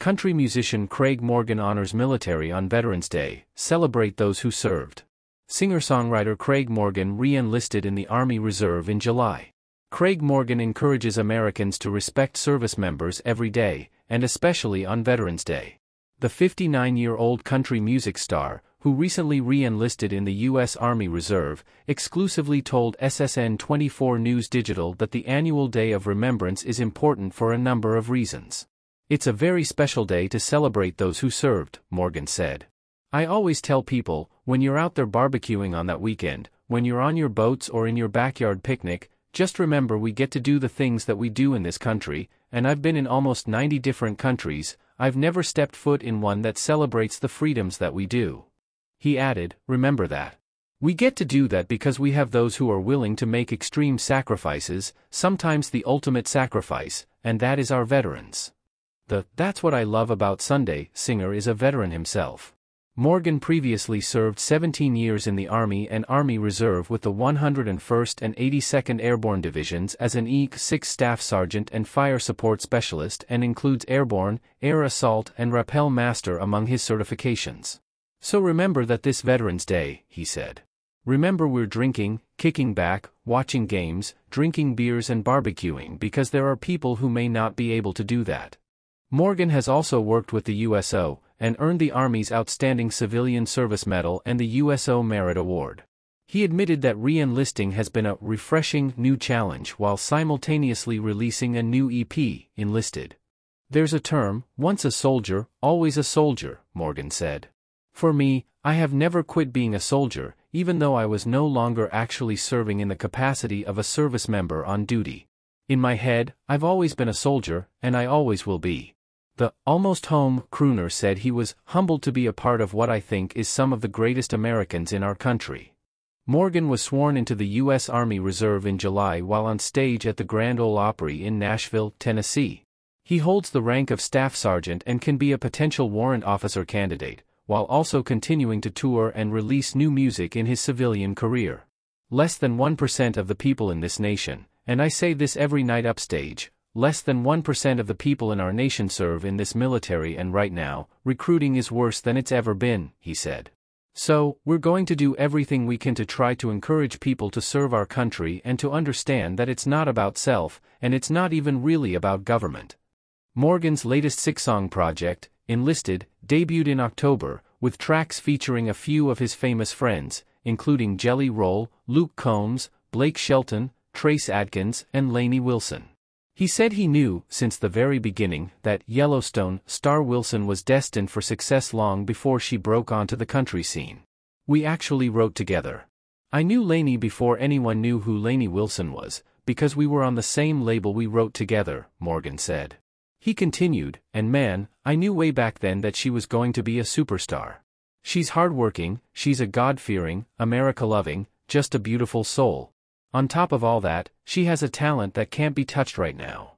Country musician Craig Morgan honors military on Veterans Day, celebrate those who served. Singer-songwriter Craig Morgan re-enlisted in the Army Reserve in July. Craig Morgan encourages Americans to respect service members every day, and especially on Veterans Day. The 59-year-old country music star, who recently re-enlisted in the U.S. Army Reserve, exclusively told SSN 24 News Digital that the annual Day of Remembrance is important for a number of reasons. "It's a very special day to celebrate those who served," Morgan said. "I always tell people, when you're out there barbecuing on that weekend, when you're on your boats or in your backyard picnic, just remember we get to do the things that we do in this country, and I've been in almost 90 different countries, I've never stepped foot in one that celebrates the freedoms that we do." He added, "Remember that. We get to do that because we have those who are willing to make extreme sacrifices, sometimes the ultimate sacrifice, and that is our veterans." The "That's What I Love About Sunday" singer is a veteran himself. Morgan previously served 17 years in the Army and Army Reserve with the 101st and 82nd Airborne Divisions as an E-6 Staff Sergeant and Fire Support Specialist and includes Airborne, Air Assault and Rappel Master among his certifications. "So remember that this Veterans Day," he said. "Remember we're drinking, kicking back, watching games, drinking beers and barbecuing because there are people who may not be able to do that." Morgan has also worked with the USO, and earned the Army's Outstanding Civilian Service Medal and the USO Merit Award. He admitted that re-enlisting has been a refreshing new challenge while simultaneously releasing a new EP, Enlisted. "There's a term, once a soldier, always a soldier," Morgan said. "For me, I have never quit being a soldier, even though I was no longer actually serving in the capacity of a service member on duty. In my head, I've always been a soldier, and I always will be." The "Almost Home" crooner said he was humbled to be a part of what I think is some of the greatest Americans in our country. Morgan was sworn into the U.S. Army Reserve in July while on stage at the Grand Ole Opry in Nashville, Tennessee. He holds the rank of Staff Sergeant and can be a potential warrant officer candidate, while also continuing to tour and release new music in his civilian career. Less than 1% of the people in this nation, and I say this every night upstage, less than 1% of the people in our nation serve in this military, and right now, recruiting is worse than it's ever been, he said. "So, we're going to do everything we can to try to encourage people to serve our country and to understand that it's not about self, and it's not even really about government." Morgan's latest 6-song project, Enlisted, debuted in October, with tracks featuring a few of his famous friends, including Jelly Roll, Luke Combs, Blake Shelton, Trace Adkins, and Lainey Wilson. He said he knew, since the very beginning, that Yellowstone star Wilson was destined for success long before she broke onto the country scene. "We actually wrote together. I knew Lainey before anyone knew who Lainey Wilson was, because we were on the same label. We wrote together," Morgan said. He continued, "And man, I knew way back then that she was going to be a superstar. She's hardworking, she's a God-fearing, America-loving, just a beautiful soul. On top of all that, she has a talent that can't be touched right now."